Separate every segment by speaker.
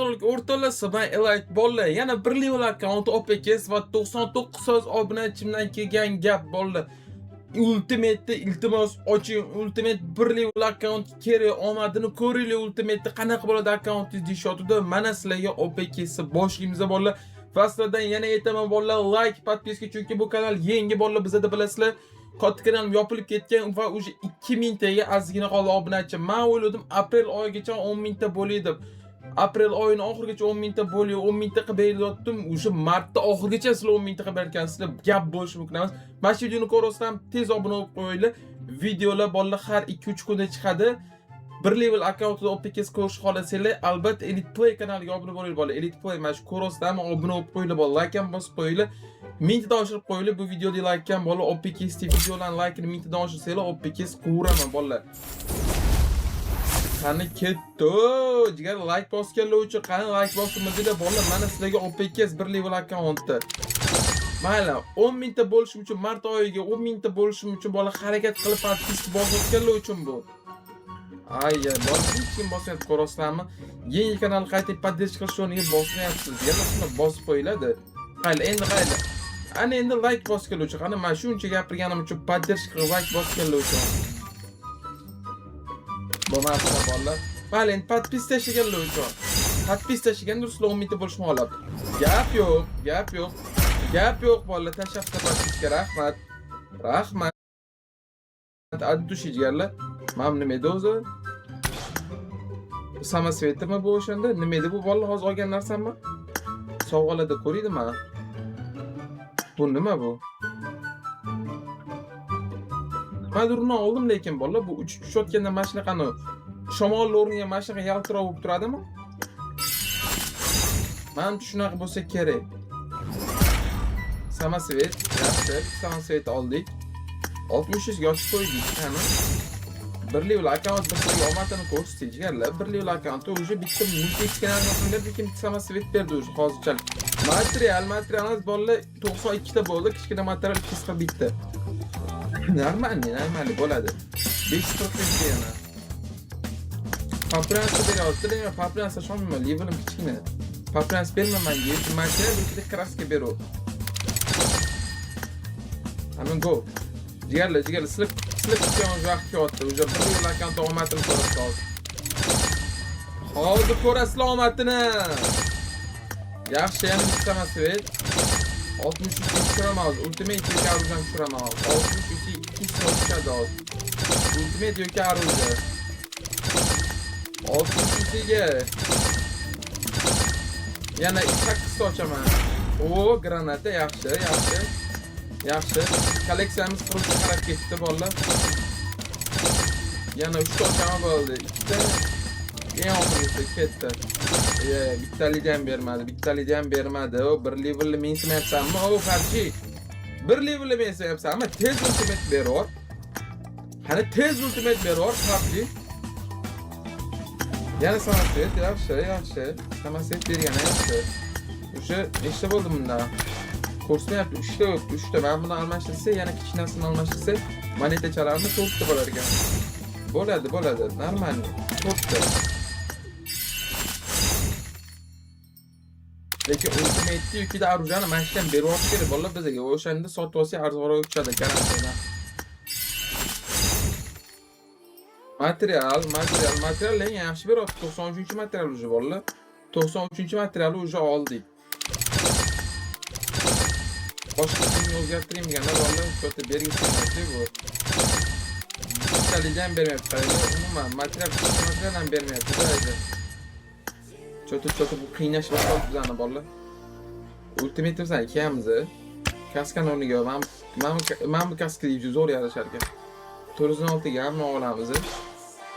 Speaker 1: O'rtalasi bilan Elite bolalar yana bir level akkaunt OPKS va 99 so'z obunachimdan kelgan gap bolalar. Ultimate iltimos oching, Ultimate bir level akkaunt kerak, omadini ko'ringlar, Ultimate qanaqa bo'ladi akkauntingiz deyishyapti. Mana sizlarga OPKS boshlaymiz bolalar. Fasldan yana aytaman bolalar, like, podpiska, chunki bu kanal yangi bolalar, bizda bilasizlar, katta kanalim yopilib ketgan va o'sha 2000 taga ozgina qoldi obunachi. Men o'yladim aprel oyigacha 10 mingta bo'ladi deb. Aprel oyining oxirigacha 10 mingta bo'ldi, 10 mingta qilib berdim. O'sha martda oxirigacha sizlar 10 mingta qilib bergansizlar. Gap bo'lishi mumkin emas. Mana shu videoni ko'rasizlar, tez obuna bo'lib qo'yinglar. Videolar bolalar har 2-3 kunda chiqadi. Bir level akkauntida OPKS ko'rish xohlasanglar, albatta Elite Play kanaliga obuna bo'linglar bolalar. Elite Play mana shu ko'rasizlarmi, obuna bo'lib qo'yinglar bolalar. Like ham bosib qo'yinglar. Mingtadan oshirib qo'yinglar. Bu videoni like ham bolalar. OPKS videolarni like-ni mingtadan oshirsangiz OPKS quvuraman bolalar. Qani ketdi. Jigar like bosganlar uchun qani like bosimiz bolalar. Mana sizlarga OPKS bir level akkauntda. Mayli, 10 mingta bo'lishim uchun mart oyiga 10 mingta bo'lishim uchun bolalar harakat qilib podpiska bosganlar uchun bu. Ayya, bolalar hech kim bosmayapti, ko'rasizlarmi? Yangi kanal qayta podpiska qilish o'rniga bosmayapsiz. Yana shuni bosib qo'yiladi. Qayli, endi. Ana endi like bosganlar uchun, qani men shuncha gapirganim uchun podpiska qilib like bosganlar uchun. Bo'lmasa bolalar. Mayli, endi podpiska tashlaganlar uchun. Podpiska tashlaganda sizlar 10 mingta bo'lishni xohlabdi. Gap yo'q bolalar, tashlabsiz podpiska. Rahmat. Addu shijarlar. Mana nima edi o'zi? Samasvetmi bu o'shanda? Nima edi bu bolalar hozir olgan narsammi? Sovg'alarda ko'rdingmi? Bu nima bu? Men urni oldim, lekin bolalar bu uchib tushayotganda mashina qani shamol o'rniga mashina yaltiroq bo'lib turadimi? Menimcha shunaqa bo'lsa kerak. Samasvet, yaxshi, Samasvet oldik. 60 ga ochib qo'ydik, qani. Bir level akkaunt bizga omadini ko'rsatishganlar. Bir level akkauntda o'sha bitta multik kanalga kim Samasvet berdi o'sha hozirchalik. Materialimiz bolalar 92 ta bo'ldi, kichkina material 2 bitta. Normal bo'ladi. 540 yana. Papransa beryapti, papransa shommi, levelim kichkina. Paprans bermayman, material ikkita kraska beru. Amin go. Jigarlar, slip kutgan vaqt keldi. O'sha bir level akkaunt omadini ko'rasiz. Hozir ko'rasizlar omadini. Yaxshi, yana bitta Samasvet. 63 tushiraman, Ultimate yoki aruzdan tushiraman. 63 2 so'm tushadi hozir. Ultimate yoki aruzda. 63 ga yana 8 ochaman. O, granata yaxshi. Kolleksiyamiz qurib qarab ketdi bolalar. Yana 3 ochaman bo'ldi. Ikkita eng oxirgisi ketdi. Bittalidan bermadi. O bir levelni mensimayapsanmi? O farchi. Bir levelni mensimayapsanmi? Tez ultimate beror. Qani tez ultimate beror farchi. Yana Samasvet, yaxshi. Samasvet bergan yaxshi. O'sha nechta bo'ldi bunda? Ko'rsatmayapti, 3 ta yo'q, 3 ta. Men buni almashtirsa, yana kichkinasini almashtirsa, moneta chalarni 4 ta bo'lar ekan. Bo'ladi, normal. 4 ta. Lekin Ultimate'ni yukida arujani mashinadan berib olish kerak bolalar bizga. O'shanda sotib olsa arzonroq tushadi garantiyadan. Material eng yaxshi beryapti. 93-material o'sha bolalar. 93-materialni o'sha oldik. Boshqasini o'zgartiraymi deganlar bolalar, o'sha bergisi bu. Bittalidan bermayapti. Umuman materialdan bermayapti. Cho'ti bu qiynash boshqa bizani bolalar. Ultimate bizani ikamiz. Kaskan o'rniga men bu kaskni zo'r yarashar ekan. 406 ga ham olamiz.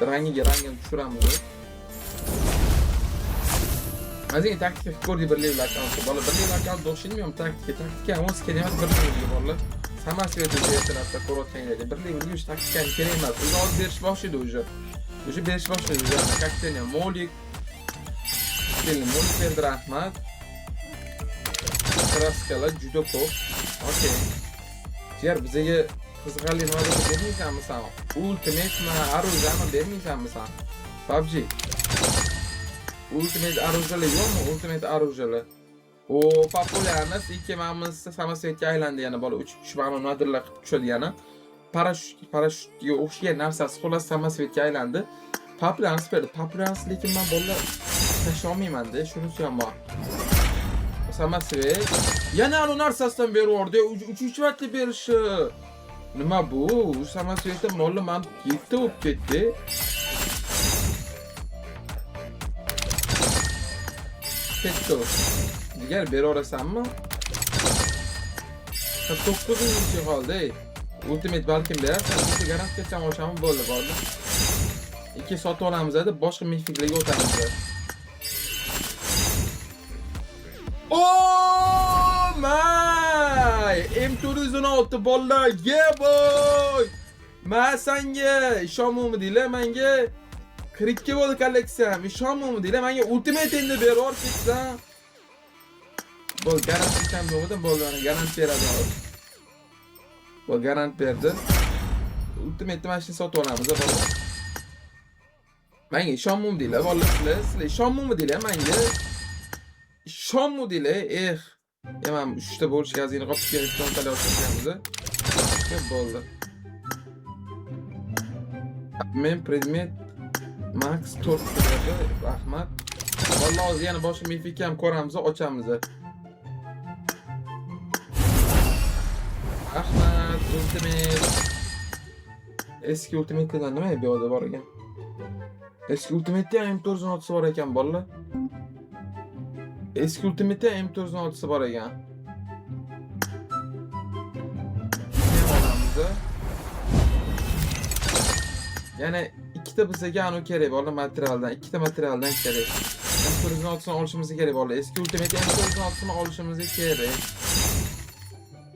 Speaker 1: Rangiga tushiramiz. Mazin taktika ko'rdi bir level akkaunt. Bola bir level akkaunt o'xshaymi? Taktika o'z kerak bir level bolalar. Samasvet tarafda ko'rayotganlarga bir level yo'q, taktikani kerak emas. O'zi hozir berish boshladi o'sha. Berish boshladi. Kaktenya molik berdi, rahmat. Kraskalar juda ko'p. Okey. Jigar bizga qiziqarli nimadir bermaysanmi sen? Ultimate ma, aruzami bermaysanmi sen? PUBG. Ultimate orужие yo'qmi? Ultimate orужие. O populyarnas ikki ma'muz samosvetga aylandi yana bola 3 ma'lum nodirlar qilib tushadi yana. Parashyutga o'xshagan narsasi xolos samosvetga aylandi. Populyarnas berdi. Populyarnas lekin men bolalar tashlay olmayman-da, shunisi ham bor. Samosvet yana anu narsasidan beryordi. 3 marta berishi. Nima bu? Samosvetda molli men yetti bo'lib ketdi. Ketdi. Diğer beraverasanmi? 49-chi qoldi. Ultimate balkim berarsan, bitta garantiyadan olishamiz bo'ldi. Ikki sotib olamiz-da, boshqa mifiklarga o'tamiz. Oh my! M416 bolalar, yeah boy! Men senga ishonmayman deylar, menga 42 bo'ldi kolleksiyam. Ishonmayman deylar, menga ultimate endi beror ketsan. Bol garantiyadan bo'ldi, bollarni garant beradi. Bol garant berdi. Ultimate mashina sotib olamiz, bolalar. Menga ishonmayman deylar, bolalar, sizlar ishonmayman deylar menga. Ishonmu deylar, Hemen 3 ta bo'lish gazini qolib kelib to'ntala o'tkazamiz. Ko'p bo'ldi. Men predmet max 4 berdi, rahmat. Vallahi yana boshqa mifik ham ko'ramiz, ochamiz. Rahmat, ultimate. Eski ultimate'dan nima bu yerda bor ekan? Eski ultimate'da ham M416 bor ekan, bolalar. Eski ultimate'da M416 bor ekan. Yani ikkita bizga anu kerak bolalar materialdan, ikkita materialdan kerak. M416 olishimiz kerak bolalar. Eski ultimate M416 olishimiz kerak.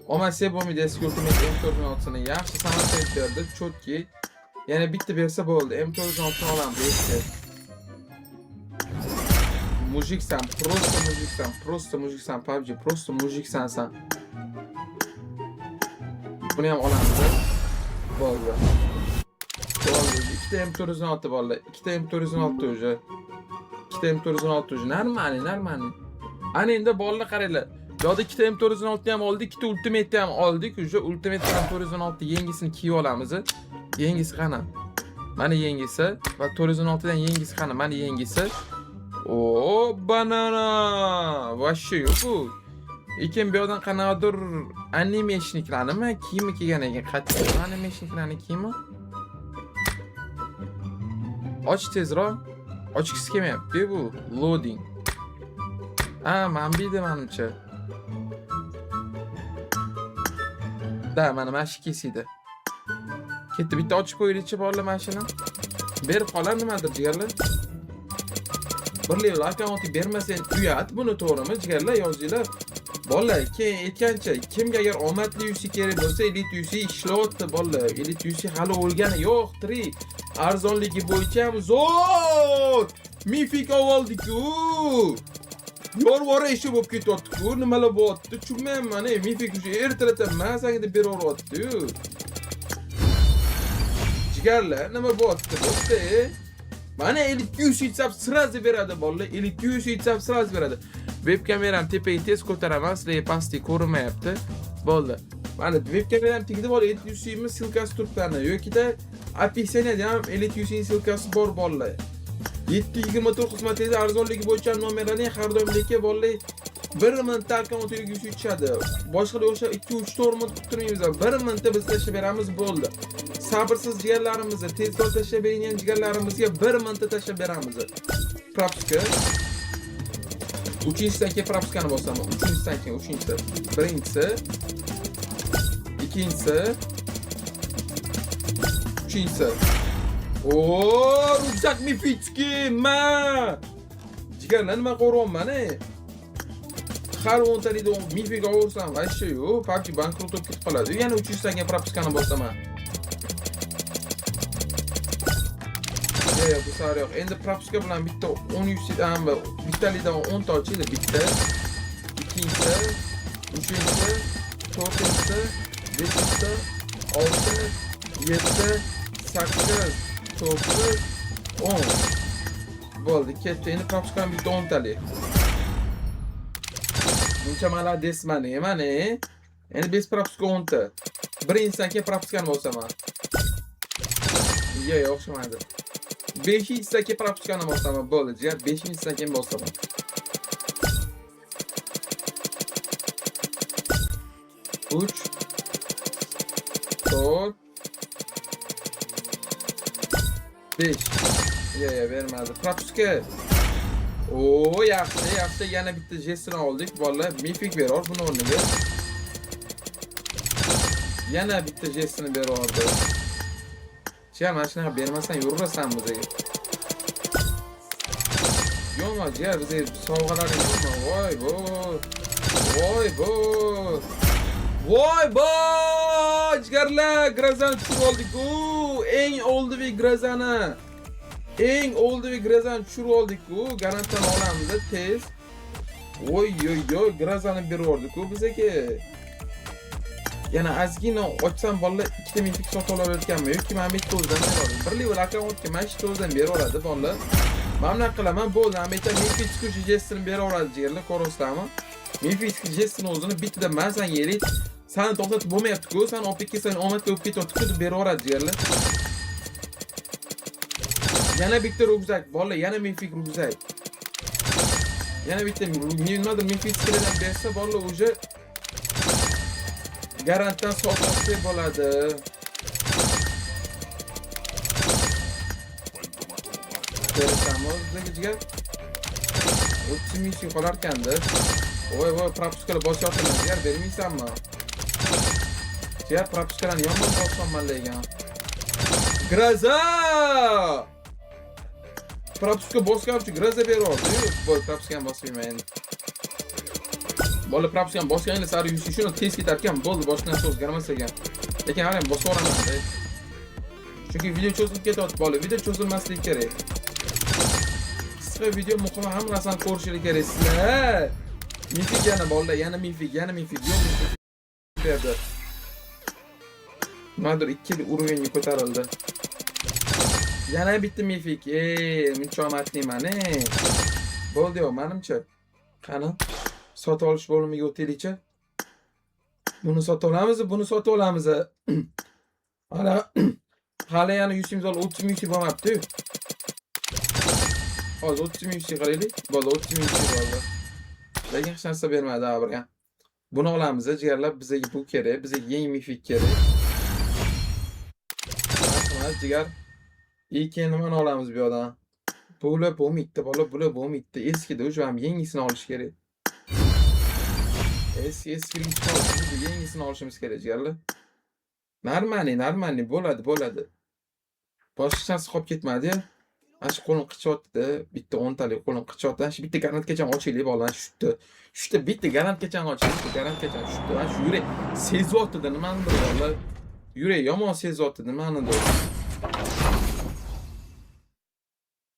Speaker 1: Olmasa bo'lmaydi eski ultimate M416 yaxshi samosvet berdi, chotki. Yani bitta bersa bo'ldi. M416 olamiz eski. Mujiksan, просто mujiksan PUBG, просто mujiksan sen. Buni ham olamiz. Bo'ldi. Ikkita M416 bolalar, ikkita M416 уже. Ikkita M416 уже. Normal. Ana endi bolalar qaranglar. Yo'da ikkita M416 ham oldik, ikkita ultimate ham oldik. Уже ultimate M416 yangisini kiyib olamiz. Yengisi qani? Mana yengisi va 416 dan yengisi qani? Mana yengisi. O banana. Vashshe yo'q bu. Lekin bu yerdan qanaqadir animationlarni kiyimi kiygan ekan. Qattiq animationlarni kiyimi. Och tezroq. Ochgisi kelmayapti bu. Loading. Men bildim menimcha. Da, mana mashi kesidi. Ketdi, bitta ochib qo'yaylikchi bolalar mashina. Berib qolar nimadir jigarlar. Bir level akkaunt bermasan uyat, buni to'g'rimi jigarlar yozinglar. Bolalar, keyin aytgancha, kimga agar omadli UC kerak bo'lsa, Elite UC ishlayapti bolalar. Elite UC hali o'lgani yo'q, tirik. Arzonligi bo'yicha ham zo'r. Mifik oldik-ku. Yorvora ishi bo'lib ketyapti-ku. Nimalar bo'lyapti? Tushunmayman, Mifik UC ertalatan men senga deb beraveryapti-ku. Jigarlar, nima bo'lyapti? Bo'pti. Mana Elite UC hesab sразу beradi bolalar. Elite UC hesab sразу beradi. Webkameram tepaga tez ko'taraman, sizlarga pastda ko'rinmayapti. Bo'ldi. Mana webkameram tegdi bor, Elite UC'mi silkasi turibdi. Yo'kida описаниеda ham Elite UC'ning silkasi bor bolalar. 729 xizmatida arzonligi bo'yicha nomerlarni har doimlikka bolalar 1 minutda akkauntga UC tushadi. Boshqalar o'sha 2-3-4 minut kuttirmaymiz. 1 minutda biz tashlab beramiz, bo'ldi. Sabrsiz jigarlarimizni, tezroq tashlab bergan jigarlarimizga 1 minutda tashlab beramiz. Propiska. 3-dan keyin propiskani bosaman. 3-dan keyin 3-chi. Birinchisi. Ikkinchisi. Uchinchisi. Oo, ruksak mifitski ma. Jigarlar nima qo'ryapman, Har 10 talikda mifik olsam, vashshe yo'q, PUBG bankrot bo'lib ketib qoladi. Yana 300dan keyin propiskani bosaman. Bu sari yo'q. Endi propiska bilan bitta 10 UC'dan va bittalikdan 10 ta ochildi, bitta. Ikkinchisi, uchinchisi, to'rtinchisi, beshinchisi, 6, 7, 8, 9, 10. Bo'ldi, ketdi. Endi propiskani bitta 10 talik. Buncha malades mana. Endi bez propiska 10 ta. Birinchidan keyin propiskani bosaman. Yo'q, o'xshamadi. 5-inchidan keyin propiskani bosaman. Bo'ldi, jigar 5-inchidan keyin bosaman. Uch, 4, 5. Yo'q, bermadi. Propiska. Oo, yaxshi. Yana bitta jestini oldik. Bolalar, mifik beror buni o'rniga. Yana bitta jestini berordi. Jigar, mana shunaqa bermasang yurasan bizga. Yo'qmi, jigar, bizga sovg'alaring yo'qmi? Voy bo! Jigarlar, grazani tushirib oldik-ku. Eng oldiviy grazani tushirib oldik-ku. Garantdan olamiz tez. Voy, grazani berib yubordik-ku bizga. Yana ozgina ochsam bolalar ikkita mifik sotib olayotganmi yoki men bitta o'zdan beraman. Birli va akkauntga men ikkita o'zdan berib oladi bolalar. Men nima qilaman? Bo'ldi, men bitta mifik chiqish jestini berib oladi jigarlar, ko'rasizlarmi? Mifik jestini o'zini bitta men san yelik seni to'xtatib bo'lmayapti-ku, sen olib ketsan omad bo'lib ketyapti-ku deb berib oladi jigarlar. Yana bitta rugzak, bolalar, yana mifik rugzak. Yana bitta nimadir mifik skildan bersa bolalar уже garantdan sotib bo'ladi. Beramiz bizga jigar. 30 ming qolar ekanda. Voy, propiskalar bosyapman jigar, bermaysanmi? Jigar, propiskalarni yomon bosyapman lekin. Graza! Propiska bosgan uchun graza berordi. Bo'l, propiskani bosmayman endi. Bola propiskani bosganinglar sari yurish shuni tez ketar ekan, bo'ldi, boshqa narsa o'zgarmas ekan. Lekin qarang, bosib olaman-da. Chunki video cho'zilib ketyapti, bola. Video cho'zilmasligi kerak. Qisqa video muhim, hamma narsani ko'rishingiz kerak sizlar. Mifik yana bolalar, yana mifik. Yo'q, mifik berdi. Nimadir 2 urovengga ko'tarildi. Yana bitta mifik. Muncha omadliman, Bo'ldi-yu, menimcha. Qani? Sotib olish bo'limiga o'taylik-chi. Buni sotib olamiz. Hali yana 100 ming 30 ming bo'lmabdi. Hozir 30 ming qilaylik. Bo'ldi, 30 ming bo'ldi. Lekin hech narsa bermadi birga. Buni olamiz, jigarlar, bizga bu kerak, bizga yangi mifik kerak. Mana jigar. Keyin nimani olamiz bu yoqdan? Bular bo'lmaydi, bola, bular bo'lmaydi. Eskida o'sha ham yangisini olish kerak. Eskiga chiqib yangisini olishimiz kerak jigarlar. Normalniy bo'ladi. Boshqa narsa qolib ketmadi-ya. Mana shu qo'lim qichyapti, bitta 10 talik qo'lim qichyapti. Shu bitta garantgacha ochaylik bola, shutda bitta garantgacha ochaylik, garantgacha shutda. Mana shu yurak sezyapti-da, nimanidir bola. Yurak yomon sezyapti, nimanidir.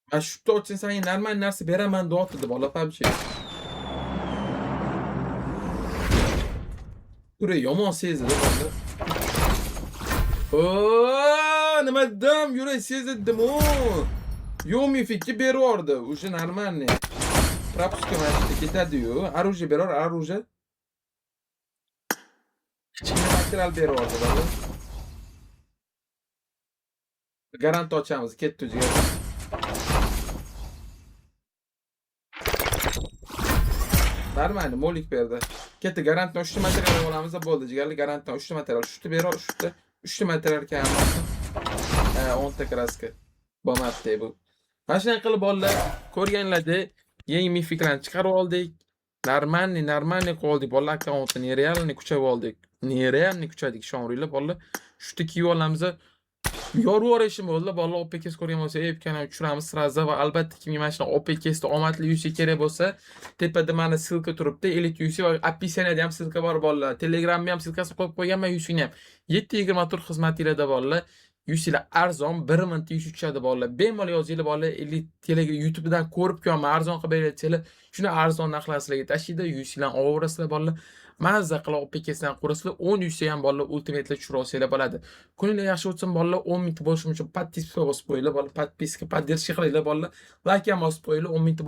Speaker 1: Mana shutda ochsang senga normal narsa beraman deyapti bola, PUBG. Yurak yomon sezdi bola. Nima dedim, yurak sezdim-u. Yo'q, mifikni berordi, o'sha normalniy. Propiska mashina ketadi-yu, оружие beror, оружие. Kichkina material berordi bola. Garant ochamiz, ketdi jigar. Normalniy molik berdi. Ketdi, garantdan 3 ta material olamiz, bo'ldi jigarli, garantdan 3 ta material. Shuni beror, 3 ta material kelmoqda. 10 ta kraska. Bo'lmabdi bu. Mana shunday qilib bolalar, ko'rganlarda yangi mifiklarni chiqarib oldik. Normalniy qoldik bolalar, akkauntni nerealniy kuchayib oldik. Nerealniy kuchaydik, ishoninglar bolalar. Shuni kiyib olamiz. Yorib yuborishim bo'ldi bolalar, OPKS ko'rgan bo'lsa, kanalga tushiramiz sразу va albatta kimga mana shunday OPKSda omadli yurishi kerak bo'lsa, tepada mana silka turibdi, Elite UC va описаниеda ham silka bor bolalar. Telegramga ham silkasini qo'yib qo'yganman, UCni ham. 7/24 xizmatinglarda bolalar. Yuzinglar arzon 1 minutda ish tushadi bolalar. Bemalol yozinglar bolalar 50 telega YouTube'dan ko'rib ko'raman arzon qilib beryapsizlar. Shuni arzon narxlar sizlarga tashlaydi, yuzinglar olaverasizlar bolalar. Mazza qilib olib ketasizlar, qurasizlar. 10 yuzta ham bolalar ultimate'lar tushirib olsanglar bo'ladi. Kuninglar yaxshi o'tsin bolalar. 10 mingta bo'lishim uchun podpiska bosib qo'yinglar bolalar. Podpiska, поддержка qilinglar bolalar. Like ham bosib qo'yinglar. 10 mingta